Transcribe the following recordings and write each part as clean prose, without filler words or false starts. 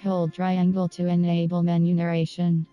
Hold triangle to enable menu narration.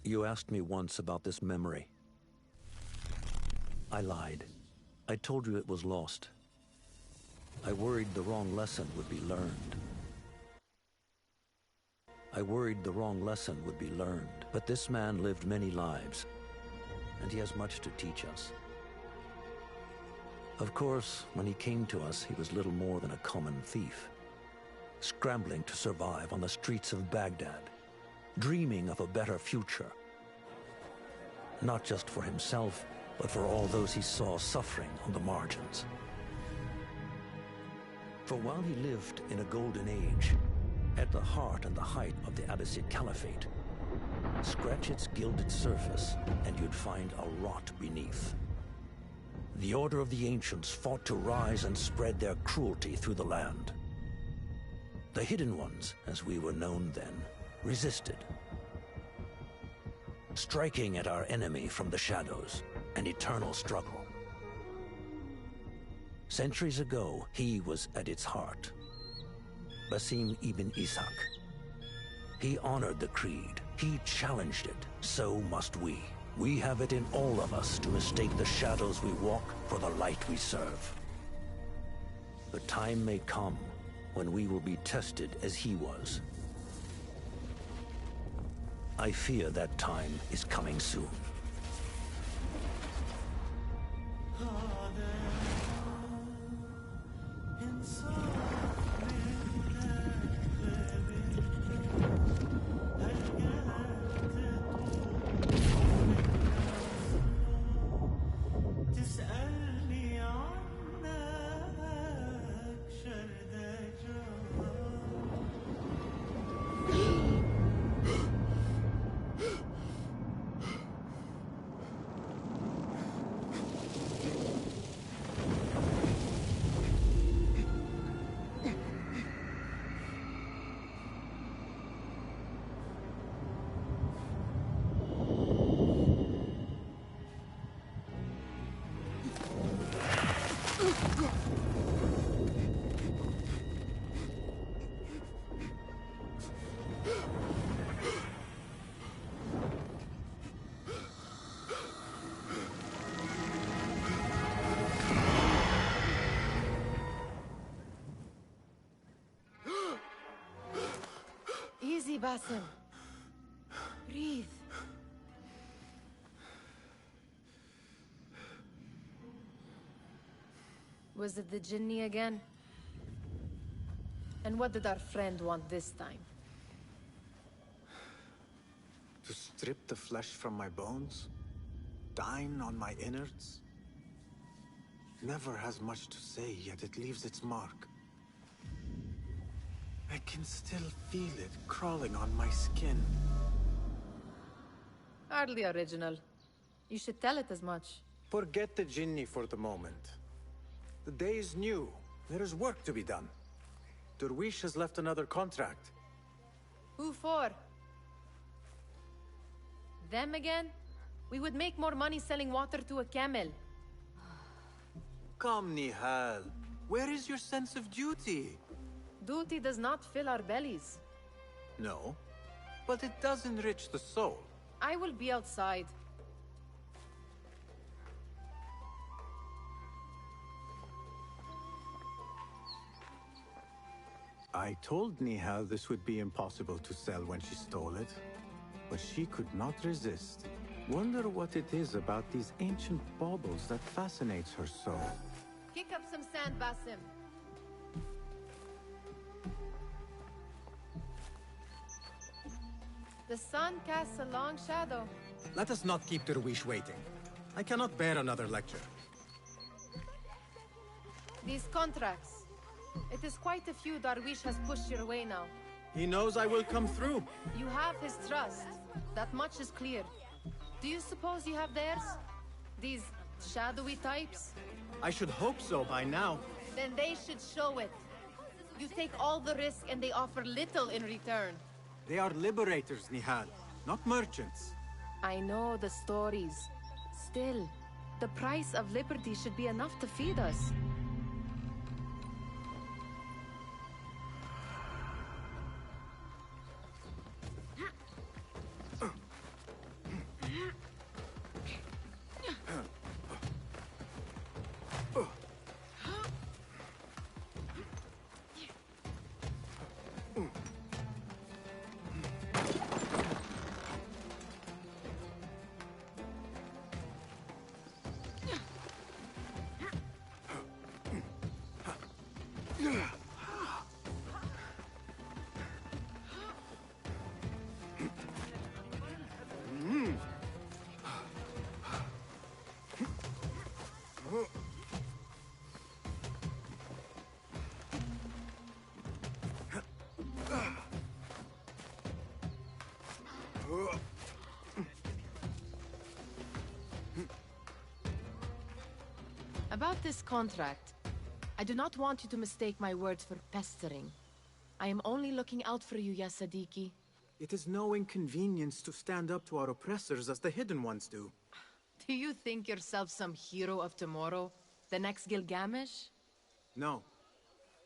You asked me once about this memory. I lied. I told you it was lost. I worried the wrong lesson would be learned. But this man lived many lives, and he has much to teach us. Of course, when he came to us, he was little more than a common thief, scrambling to survive on the streets of Baghdad, dreaming of a better future. Not just for himself, but for all those he saw suffering on the margins. For while he lived in a golden age, at the heart and the height of the Abbasid Caliphate, scratch its gilded surface and you'd find a rot beneath. The Order of the Ancients fought to rise and spread their cruelty through the land. The Hidden Ones, as we were known then, resisted, striking at our enemy from the shadows, an eternal struggle. Centuries ago, he was at its heart. Basim ibn Ishaq. He honored the creed. He challenged it. So must we. We have it in all of us to mistake the shadows we walk for the light we serve. The time may come when we will be tested as he was. I fear that time is coming soon. Easy, Basim. Breathe. Was it the Jinni again? And what did our friend want this time? To strip the flesh from my bones? Dine on my innards? Never has much to say, yet it leaves its mark. I can still feel it crawling on my skin. Hardly original. You should tell it as much. Forget the Jinni for the moment. The day is new. There is work to be done. Derwish has left another contract. Who for? Them again? We would make more money selling water to a camel. Come, Nihal. Where is your sense of duty? Duty does not fill our bellies. No, but it does enrich the soul. I will be outside. I told Nihal this would be impossible to sell when she stole it, but she could not resist. Wonder what it is about these ancient baubles that fascinates her so. Kick up some sand, Basim. The sun casts a long shadow. Let us not keep Derwish waiting. I cannot bear another lecture. These contracts. It is quite a few Darwish has pushed your way now. He knows I will come through. You have his trust. That much is clear. Do you suppose you have theirs? These shadowy types? I should hope so by now. Then they should show it. You take all the risk and they offer little in return. They are liberators, Nihal, not merchants. I know the stories. Still, the price of liberty should be enough to feed us. About this contract, I do not want you to mistake my words for pestering. I am only looking out for you, ya Sadiki. It is no inconvenience to stand up to our oppressors as the Hidden Ones do. Do you think yourself some hero of tomorrow? The next Gilgamesh? No.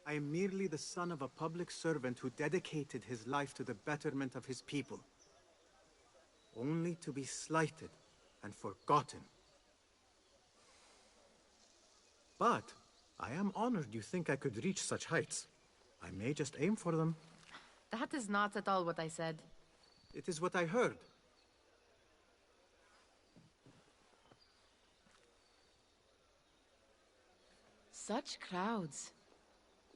I am merely the son of a public servant who dedicated his life to the betterment of his people. Only to be slighted and forgotten. But I am honored you think I could reach such heights. I may just aim for them. That is not at all what I said. It is what I heard. Such crowds.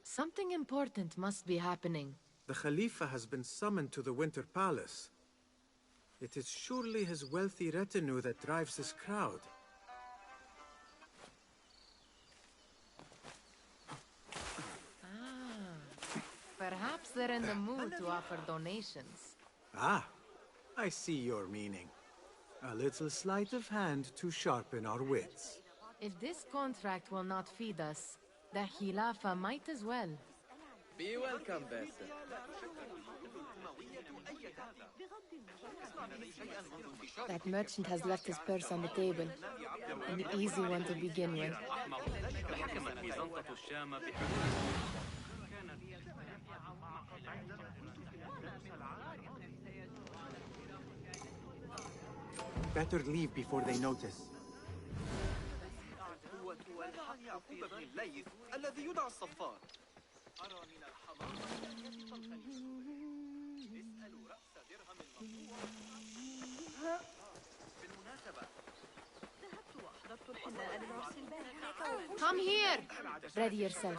Something important must be happening. The Khalifa has been summoned to the Winter Palace. It is surely his wealthy retinue that drives this crowd. Perhaps they're in the mood to offer donations. Ah, I see your meaning. A little sleight of hand to sharpen our wits. If this contract will not feed us, the Khilafa might as well. Be welcome, Bester. That merchant has left his purse on the table. An easy one to begin with. Better leave before they notice. Come here! Ready yourself.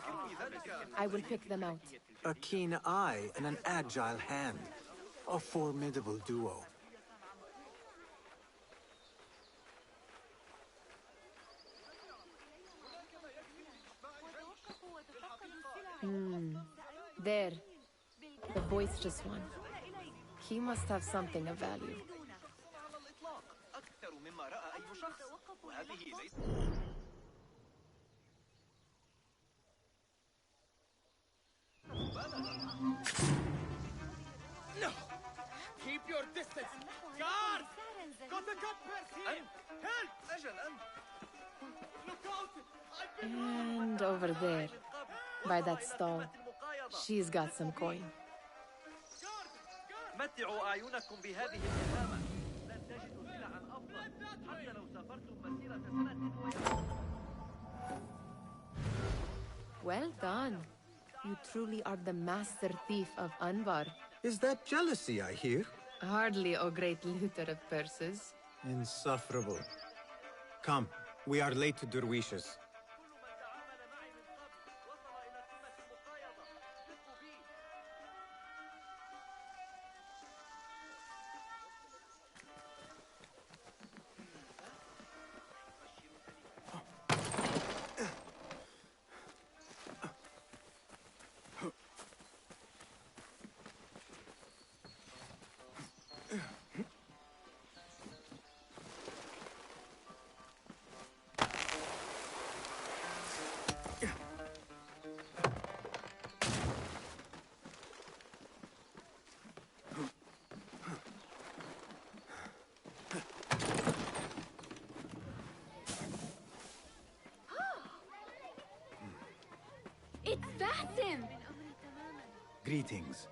I will pick them out. A keen eye and an agile hand. A formidable duo. There. The boisterous one. He must have something of value. No! Keep your distance! Guard! Got a cup here! Help! Look out! And over there, by that stall, she's got some coin. متعوا أعينكم بهذه الإقامة. لن تجدوا سلعا أفضل حتى لو سافرتم مسيرة سنة. Well done. You truly are the master thief of Anbar. Is that jealousy I hear? Hardly, O great looter of purses. Insufferable. Come, we are late to Derwishes. It's Basim! Greetings.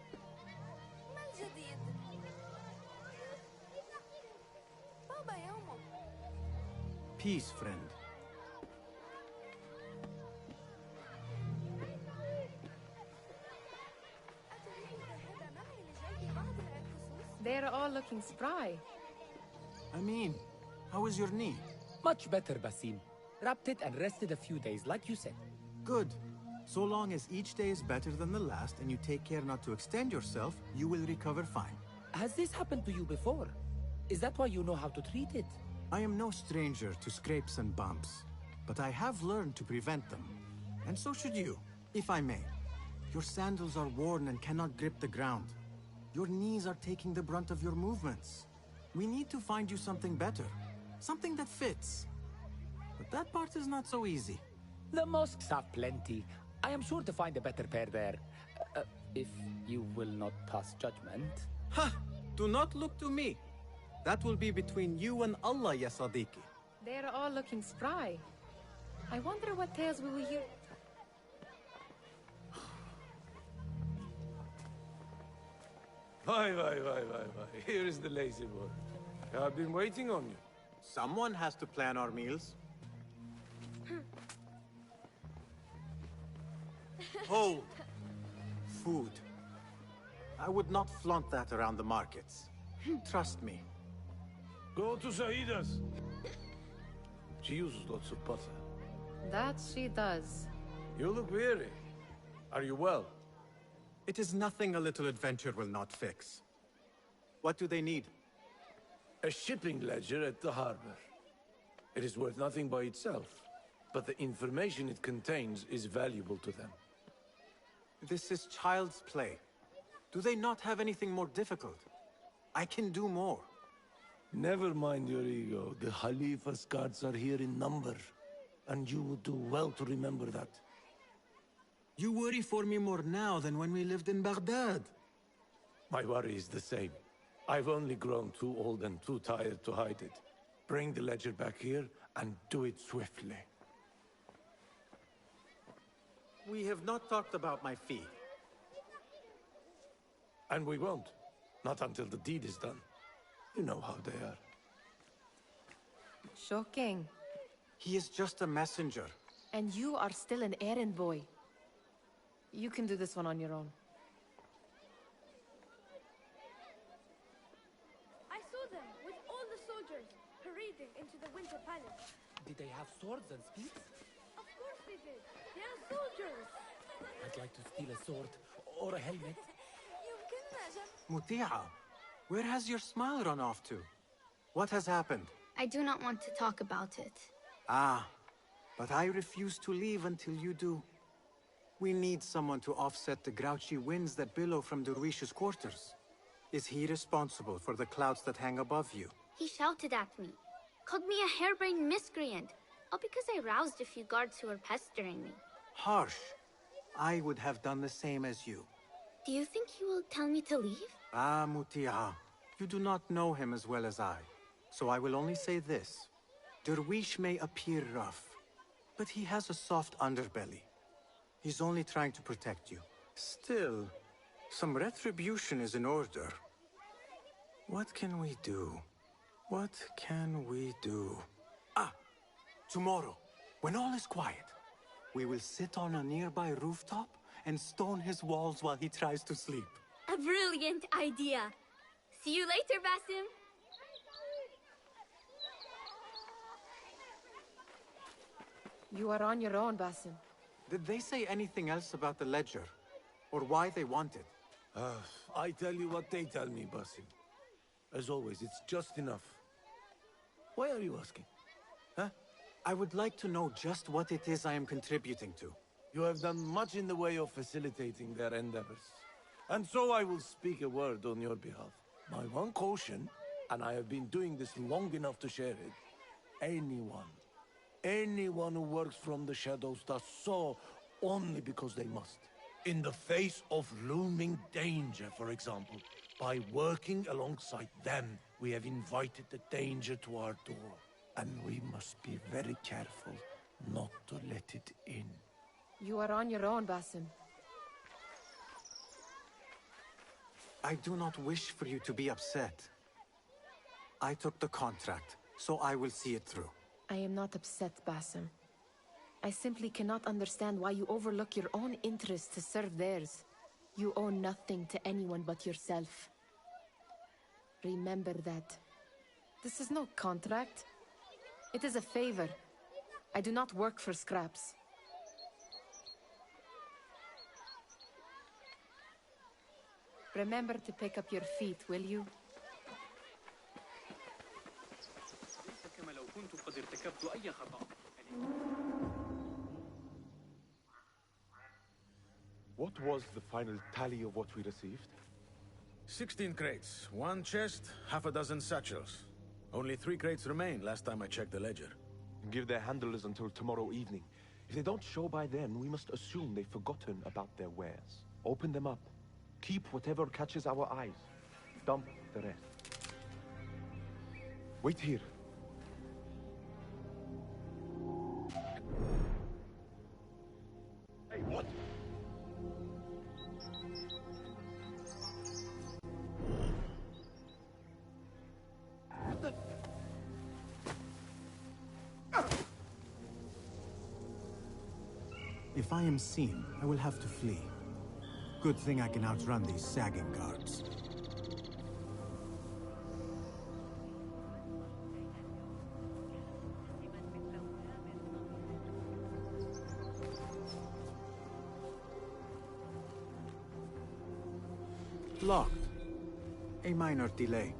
ما الجديد؟ بابا يومك. Peace, friend. They're all looking spry. Amin, how is your knee? Much better, Basim. Wrapped it and rested a few days, like you said. Good. So long as each day is better than the last and you take care not to extend yourself, you will recover fine. Has this happened to you before? Is that why you know how to treat it? I am no stranger to scrapes and bumps, but I have learned to prevent them. And so should you, if I may. Your sandals are worn and cannot grip the ground. Your knees are taking the brunt of your movements. We need to find you something better. Something that fits. But that part is not so easy. The mosques have plenty. I am sure to find a better pair there. If you will not pass judgment. Ha! Do not look to me. That will be between you and Allah, ya Sadiqi. They're all looking spry. I wonder what tales we will hear. Why. Here is the lazy boy. I've been waiting on you. Someone has to plan our meals. Hold. Food. I would not flaunt that around the markets. Trust me. Go to Saida's. She uses lots of butter. That she does. You look weary. Are you well? It is nothing a little adventure will not fix. What do they need? A shipping ledger at the harbor. It is worth nothing by itself, but the information it contains is valuable to them. This is child's play. Do they not have anything more difficult? I can do more. Never mind your ego. The Khalifa's guards are here in number, and you would do well to remember that. You worry for me more now than when we lived in Baghdad. My worry is the same. I've only grown too old and too tired to hide it. Bring the ledger back here, and do it swiftly. We have not talked about my fee. And we won't. Not until the deed is done. You know how they are. Shocking. He is just a messenger. And you are still an errand boy. You can do this one on your own. I saw them with all the soldiers parading into the Winter Palace. Did they have swords and spears? Of course they did. They are soldiers. I'd like to steal a sword or a helmet. Muti'a, where has your smile run off to? What has happened? I do not want to talk about it. Ah, but I refuse to leave until you do. We need someone to offset the grouchy winds that billow from Derwish's quarters. Is he responsible for the clouds that hang above you? He shouted at me, called me a harebrained miscreant, all because I roused a few guards who were pestering me. Harsh. I would have done the same as you. Do you think he will tell me to leave? Ah, Muti'a, you do not know him as well as I, so I will only say this. Derwish may appear rough, but he has a soft underbelly. He's only trying to protect you. Still, some retribution is in order. What can we do? What can we do? Ah! Tomorrow, when all is quiet, we will sit on a nearby rooftop and stone his walls while he tries to sleep. A brilliant idea. See you later, Basim. You are on your own, Basim. Did they say anything else about the ledger? Or why they want it? I tell you what they tell me, Basim. As always, it's just enough. Why are you asking? Huh? I would like to know just what it is I am contributing to. You have done much in the way of facilitating their endeavors. And so I will speak a word on your behalf. My one caution, and I have been doing this long enough to share it, anyone who works from the shadows does so only because they must. In the face of looming danger, for example. By working alongside them, we have invited the danger to our door. And we must be very careful not to let it in. You are on your own, Basim. I do not wish for you to be upset. I took the contract, so I will see it through. I am not upset, Basim. I simply cannot understand why you overlook your own interests to serve theirs. You owe nothing to anyone but yourself. Remember that. This is no contract. It is a favor. I do not work for scraps. Remember to pick up your feet, will you? What was the final tally of what we received? 16 crates, 1 chest, half a dozen satchels. Only 3 crates remain last time I checked the ledger. Give their handlers until tomorrow evening. If they don't show by then, we must assume they've forgotten about their wares. Open them up. Keep whatever catches our eyes. Dump the rest. Wait here. Hey, what? If I am seen, I will have to flee. Good thing I can outrun these sagging guards. Locked. A minor delay.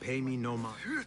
Pay me no mind.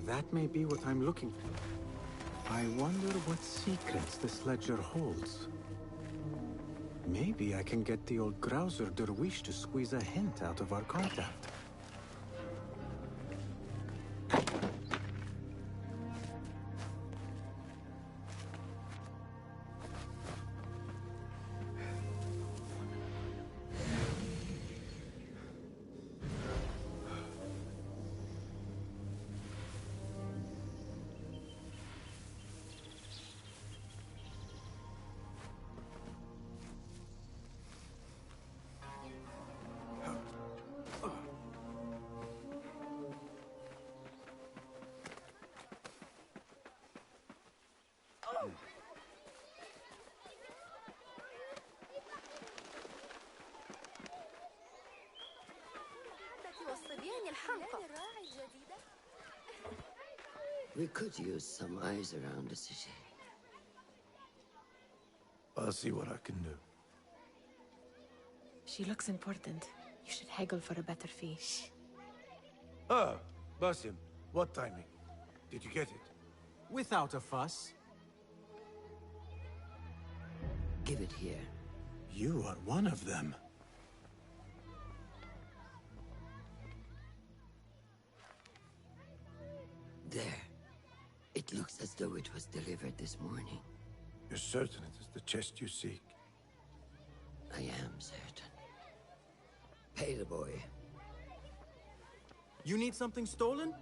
That may be what I'm looking for. I wonder what secrets this ledger holds. Maybe I can get the old grouser Derwish to squeeze a hint out of our contact. We could use some eyes around the city. I'll see what I can do. She looks important. You should haggle for a better fee. Ah, Basim, what timing? Did you get it? Without a fuss. Give it here. You are one of them. There. It looks as though it was delivered this morning. You're certain it is the chest you seek? I am certain. Pay the boy. You need something stolen?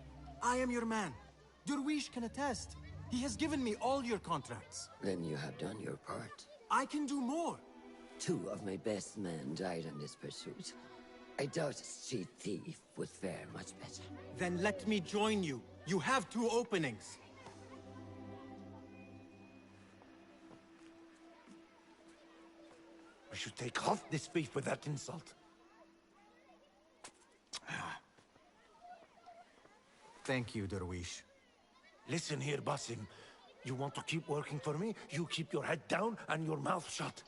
I am your man. Derwish can attest. He has given me all your contracts. Then you have done your part. I can do more. 2 of my best men died in this pursuit. I doubt a street thief would fare much better. Then let me join you. You have 2 openings. We should take off this beef with that insult. Thank you, Derwish. Listen here, Basim. You want to keep working for me? You keep your head down and your mouth shut.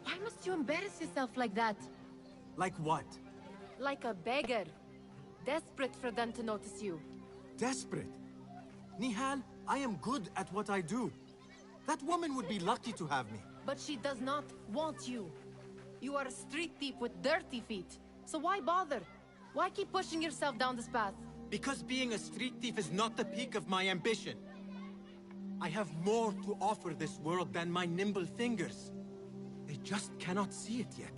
Why must you embarrass yourself like that? Like what? Like a beggar. Desperate for them to notice you. Desperate? Nihal, I am good at what I do. That woman would be lucky to have me. But she does not want you. You are a street thief with dirty feet. So why bother? Why keep pushing yourself down this path? Because being a street thief is not the peak of my ambition. I have more to offer this world than my nimble fingers. They just cannot see it yet.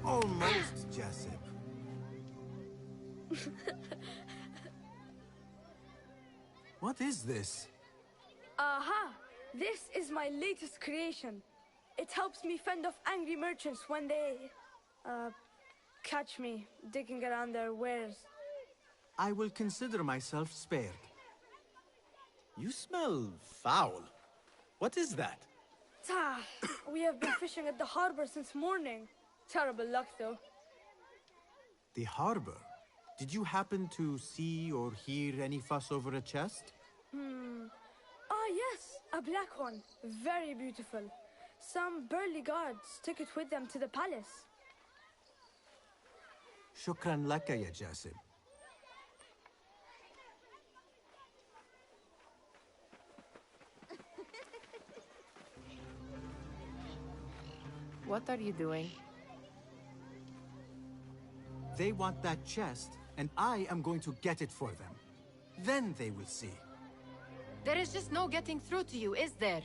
Almost, Jessup. What is this? Aha! This is my latest creation. It helps me fend off angry merchants when they... catch me digging around their wares. I will consider myself spared. You smell foul. What is that? We have been fishing at the harbor since morning. Terrible luck, though. The harbor? Did you happen to see or hear any fuss over a chest? Ah, yes, a black one. Very beautiful. Some burly guards took it with them to the palace. Shukran laka ya Jasib. What are you doing? They want that chest, and I am going to get it for them. Then they will see. There is just no getting through to you, is there?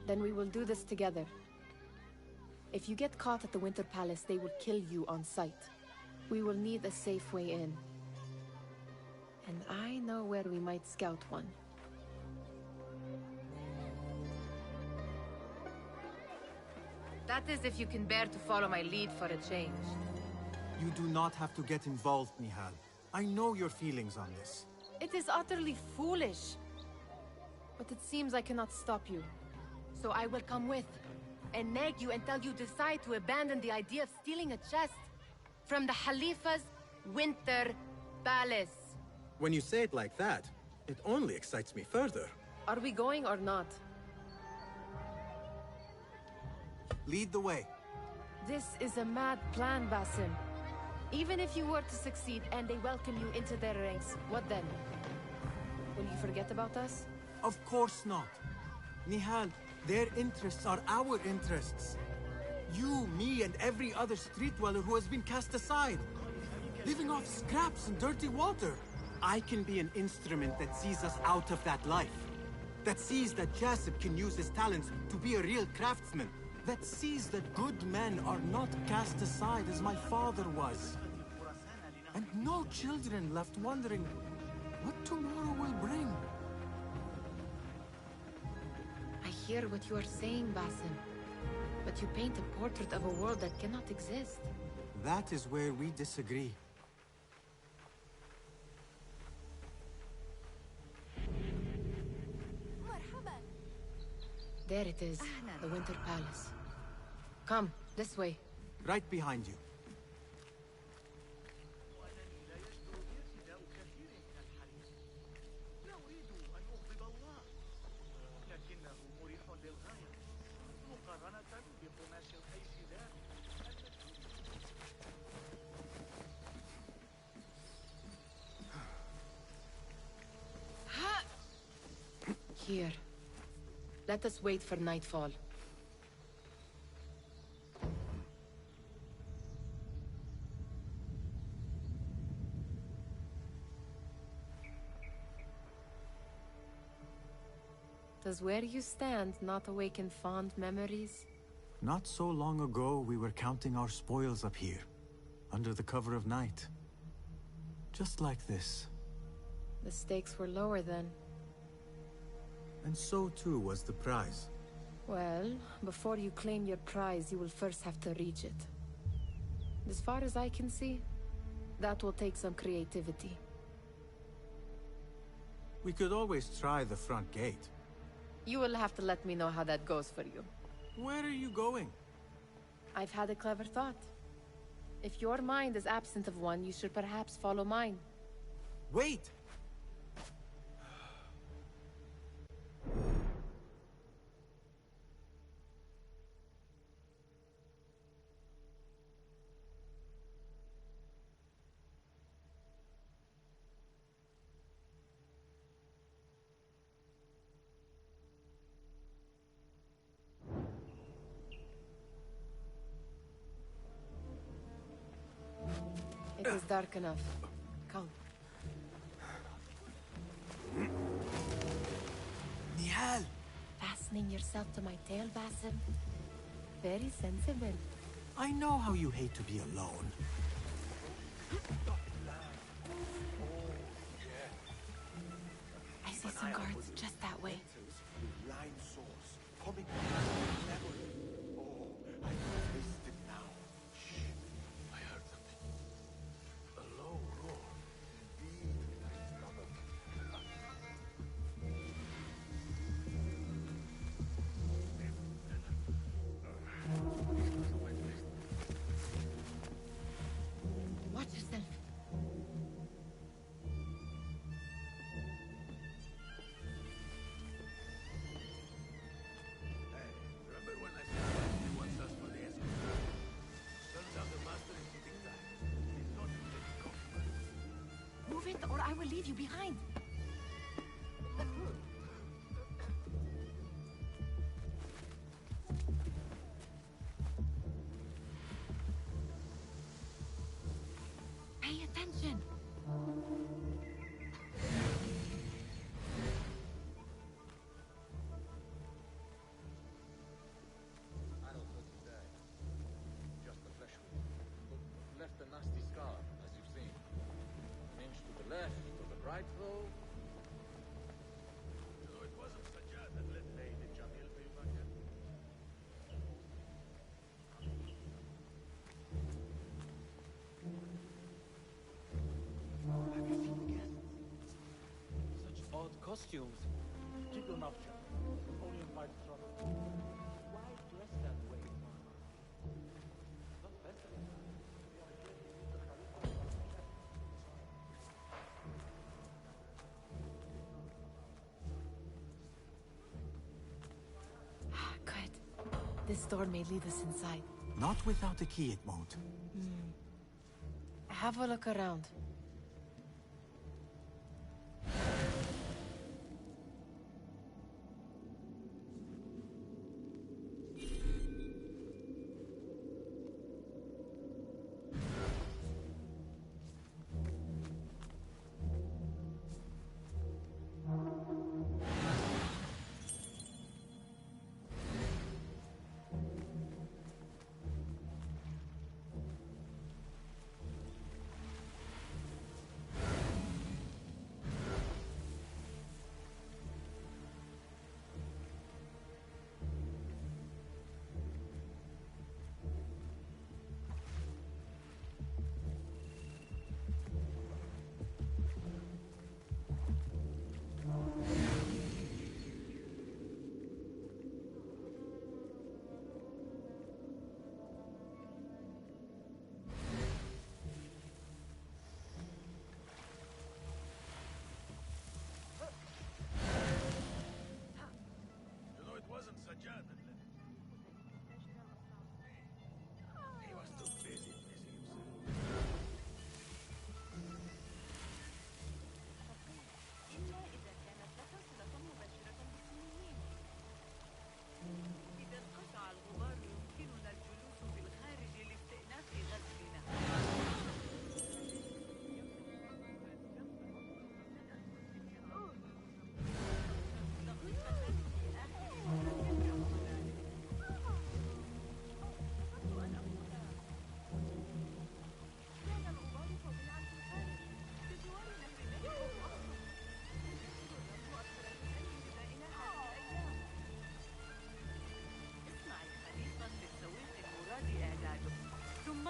Then we will do this together. If you get caught at the Winter Palace, they will kill you on sight. We will need a safe way in. And I know where we might scout one. That is if you can bear to follow my lead for a change. You do not have to get involved, Nihal. I know your feelings on this. It is utterly foolish. But it seems I cannot stop you. So I will come with, and nag you until you decide to abandon the idea of stealing a chest from the Khalifa's Winter Palace. When you say it like that, It only excites me further. Are we going or not? Lead the way. This is a mad plan, Basim. Even if you were to succeed and they welcome you into their ranks, what then? Will you forget about us? Of course not. Nihal, their interests are our interests. You, me, and every other street dweller who has been cast aside. Living off scraps and dirty water. I can be an instrument that sees us out of that life. That sees that Jasip can use his talents to be a real craftsman. That sees that good men are not cast aside as my father was. And no children left wondering what tomorrow will bring. I hear what you are saying, Basim. But you paint a portrait of a world that cannot exist. That is where we disagree. There it is, the Winter Palace. Come, this way. Right behind you. Here. Let us wait for nightfall. Does where you stand not awaken fond memories? Not so long ago, we were counting our spoils up here, under the cover of night. Just like this. The stakes were lower then. And so too was the prize. Well, before you claim your prize, you will first have to reach it. As far as I can see, that will take some creativity. We could always try the front gate. You will have to let me know how that goes for you. Where are you going? I've had a clever thought. If your mind is absent of one, you should perhaps follow mine. Wait! It is dark enough. Come. Nihal! Fastening yourself to my tail, Basim? Very sensible. I know how you hate to be alone. I see some guards just that way. Line source. Coming level. Oh, I missed it now. Shh. I heard something. A low roar. Indeed, that is government. Watch yourself. Move it, or I will leave you behind. Pay attention. I don't know to say. Just a flesh wound. But left a nasty scar, as you've seen. An inch to the left, to the right though. So it wasn't Sajjad that led Lady Jamil to you back then? Have you seen the guests? Such odd costumes. Keep your mouth shut. Only invite trouble. Why dress that way, Mama? Not festival. We are here to meet the Khalifa. This door may lead us inside. Not without a key, it won't. Have a look around.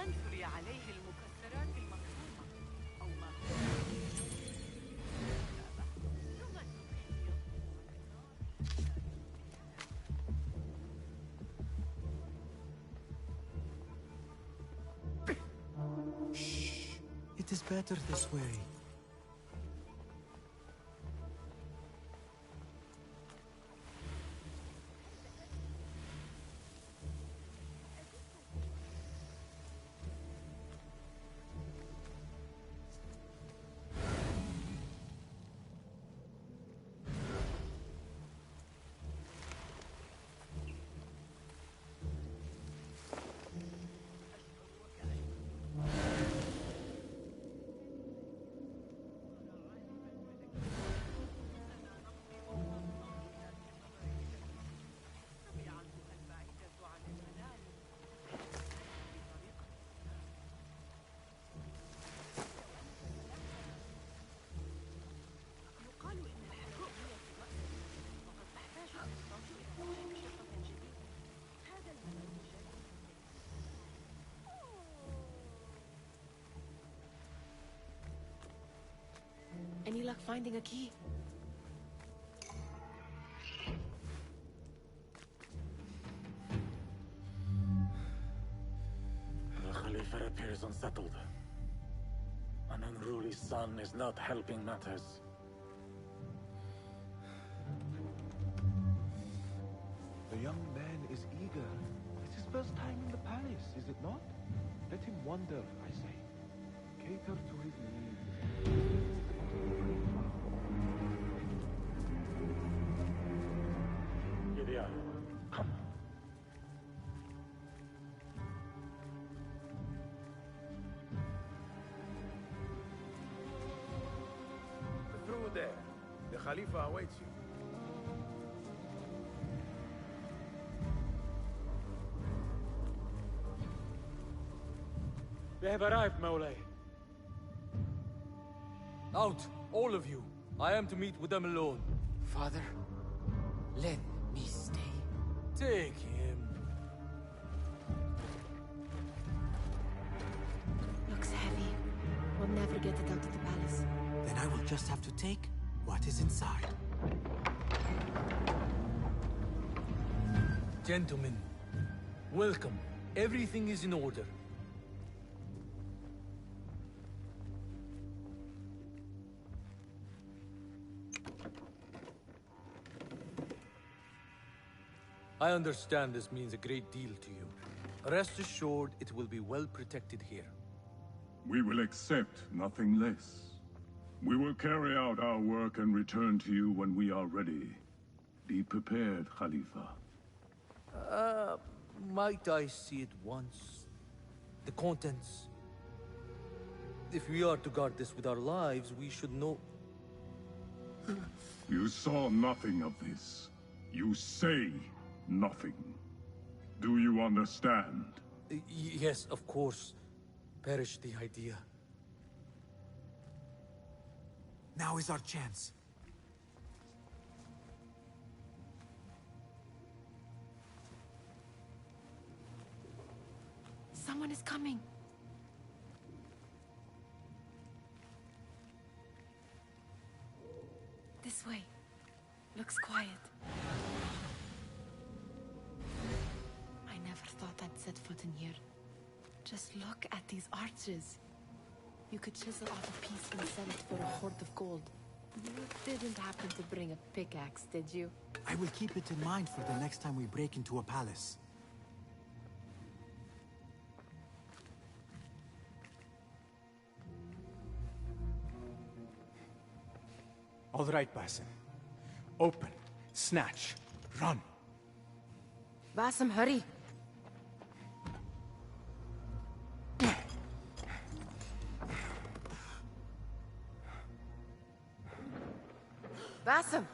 انثري عليه المكسرات المفرومة أو ما Shh. It is better this way. Any luck finding a key? The Khalifa appears unsettled. An unruly son is not helping matters. The young man is eager. It's his first time in the palace, is it not? Let him wander, I say. Cater to his needs. Gideon, come. Through there. The Khalifa awaits you. They have arrived, Mawlay. Out, all of you. I am to meet with them alone. Father, let me stay. Take him. Looks heavy. We'll never get it out of the palace. Then I will just have to take what is inside. Gentlemen, welcome. Everything is in order. I understand this means a great deal to you. Rest assured, it will be well protected here. We will accept nothing less. We will carry out our work and return to you when we are ready. Be prepared, Khalifa. Might I see it once? The contents. If we are to guard this with our lives, we should know... You saw nothing of this. You say nothing. Do you understand? Yes, of course. Perish the idea. Now is our chance. Someone is coming. This way. Looks quiet. I never thought I'd set foot in here. Just look at these arches. You could chisel off a piece and sell it for a hoard of gold. You didn't happen to bring a pickaxe, did you? I will keep it in mind for the next time we break into a palace. All right, Basim. Open, snatch, run. Basim, hurry. Basim!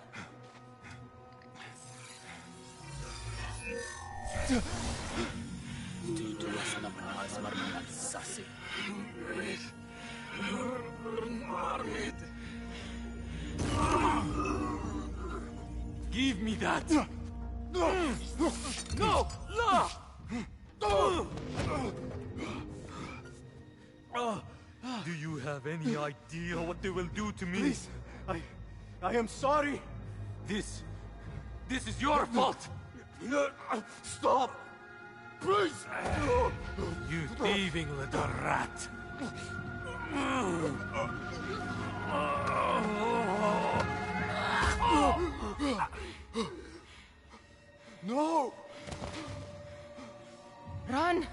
Give me that! No! No! Do you have any idea what they will do to me? Please, I am sorry. This is your fault! Stop! Please! You thieving little rat! No! Run!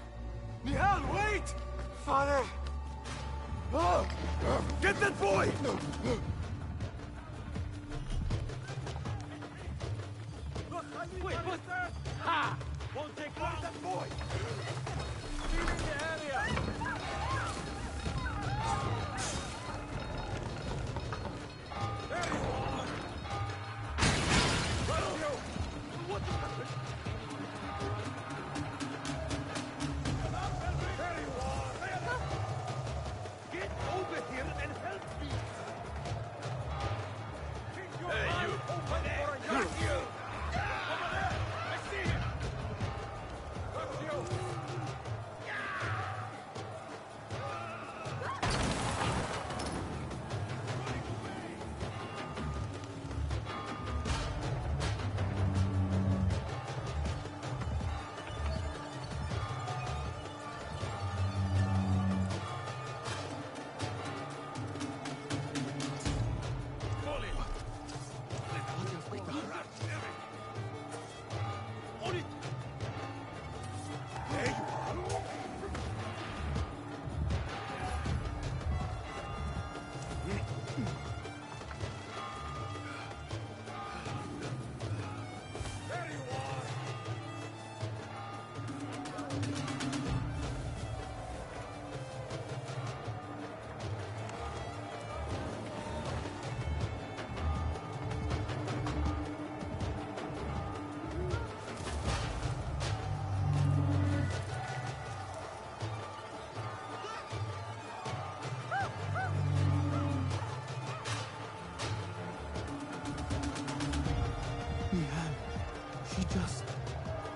Nihal, wait! Father! Get that boy! Wait, what? Ha! Won't take long. That boy! Clearing the area! There you are! Right you! What the hell? There you are! Get over here and help me! Hey, you! Open for a you!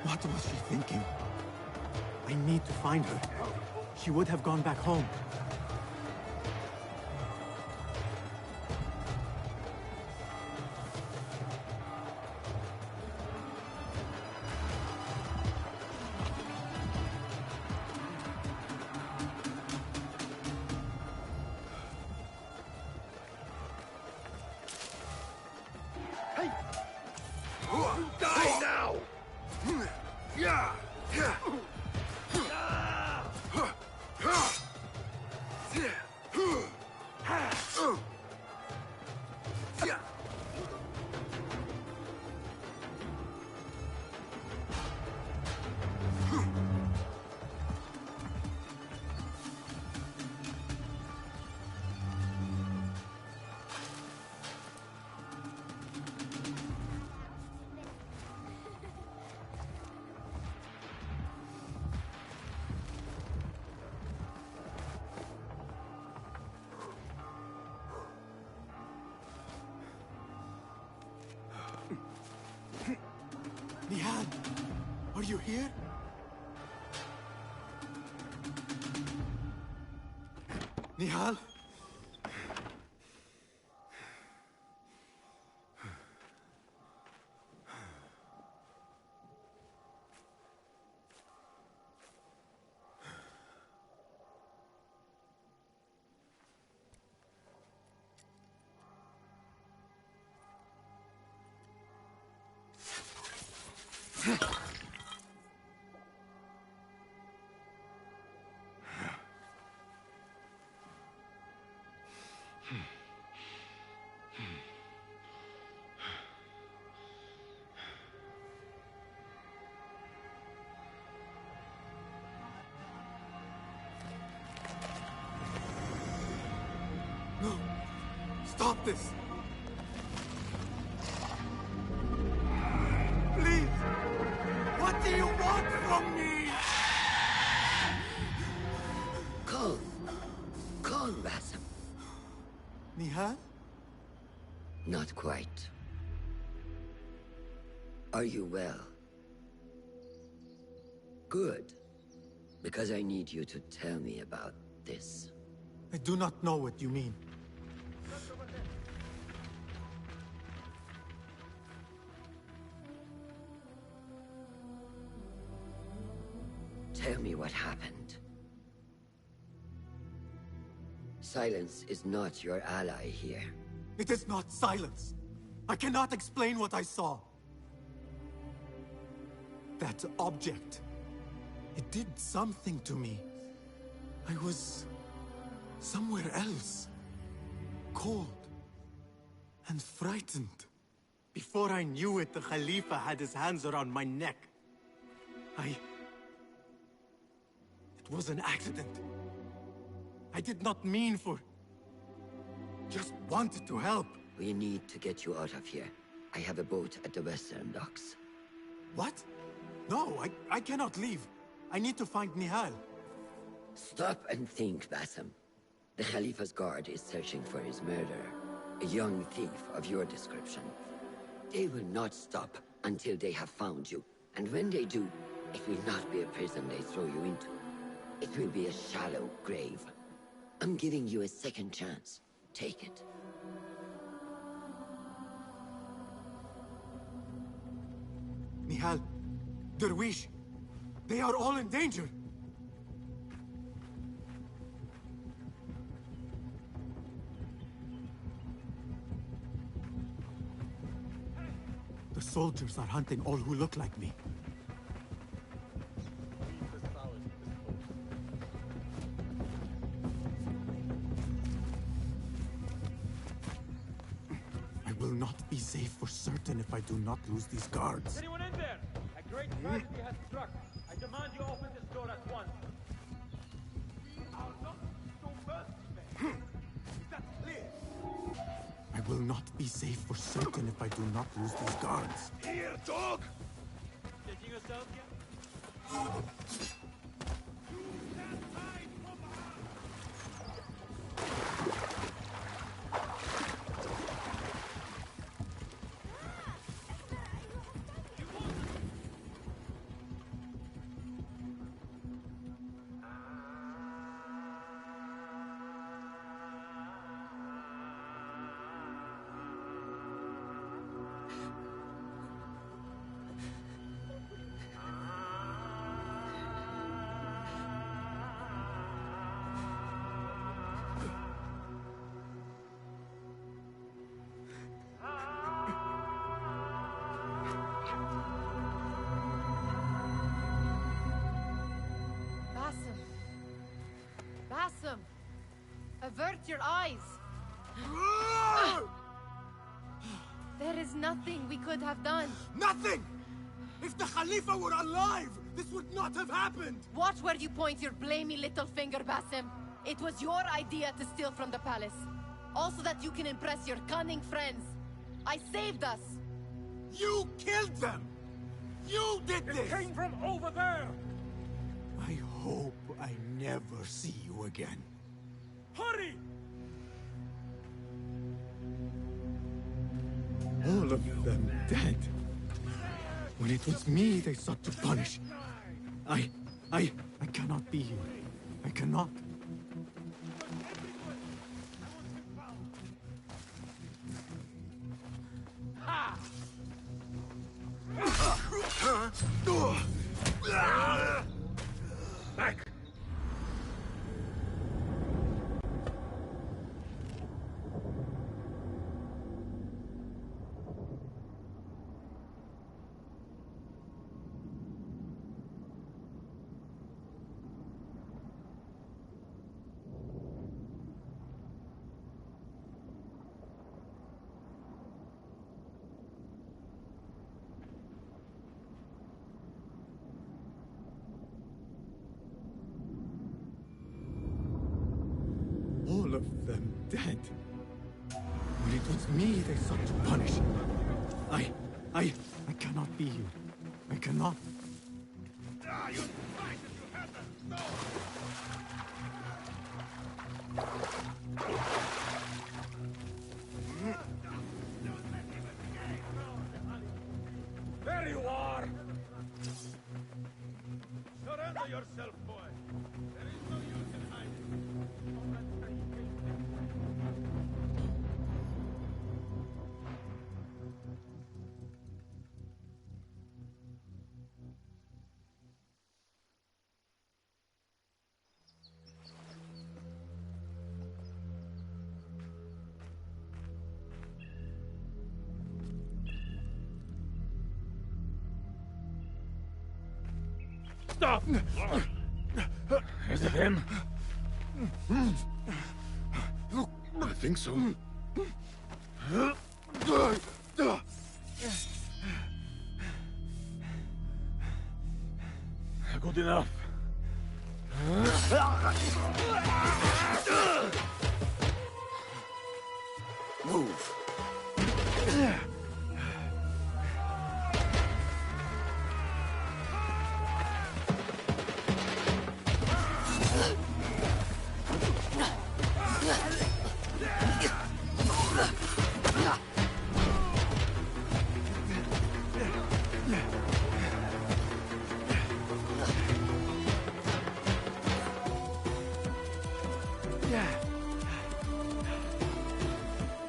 What was she thinking? I need to find her. She would have gone back home. Die now! Nihal, are you here? Nihal? No! Stop this! Please! What do you want from me? Calm. Calm, Basim. Nihal? Not quite. Are you well? Good. Because I need you to tell me about this. I do not know what you mean. Tell me what happened. Silence is not your ally here. It is not silence. I cannot explain what I saw. That object. It did something to me. I was somewhere else. Cold. And frightened. Before I knew it, the Khalifa had his hands around my neck. It was an accident. I did not mean for... Just wanted to help. We need to get you out of here. I have a boat at the western docks. What? No, I cannot leave. I need to find Nihal. Stop and think, Basim. The Khalifa's guard is searching for his murderer. A young thief of your description. They will not stop until they have found you. And when they do, it will not be a prison they throw you into. It will be a shallow grave. I'm giving you a second chance. Take it. Nihal, Derwish, they are all in danger. The soldiers are hunting all who look like me. I will not be safe for certain if I do not lose these guards. Is anyone in there? A great tragedy has struck. I demand you open this door at once. Our luck is so merciful. Is that clear? I will not be safe for certain if I do not lose these guards. Here, dog! Taking yourself yet? Basim! Avert your eyes! There is nothing we could have done. Nothing! If the Khalifa were alive, this would not have happened! Watch where you point your blamey little finger, Basim. It was your idea to steal from the palace. Also that you can impress your cunning friends. I saved us! You killed them! You did this! It came from over there! I hope I never see you again. Hurry! All of them dead. When it was me they sought to punish. I cannot be here. I cannot. Back! All of them dead. When it was me they sought to punish. I cannot be here. I cannot. There you are! Surrender yourself, boy. There is no use in hiding. Stop! Is it him? I think so. Good enough. Move.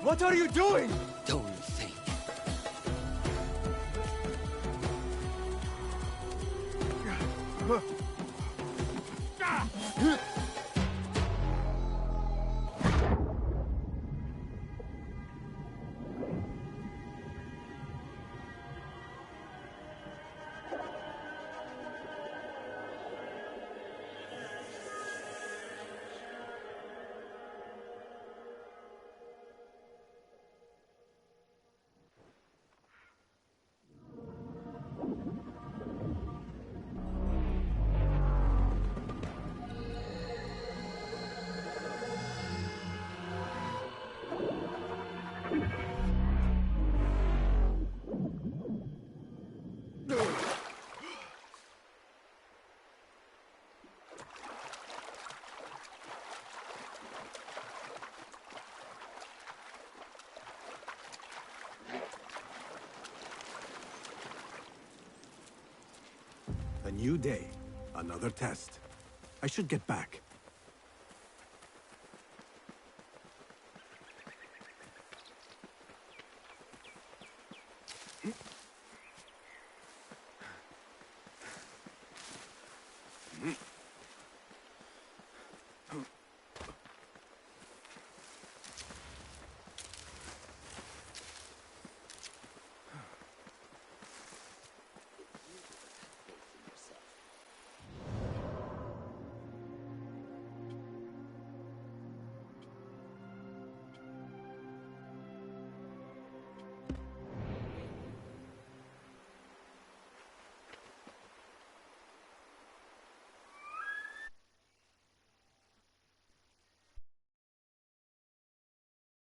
What are you doing? Don't think. A new day, another test. I should get back.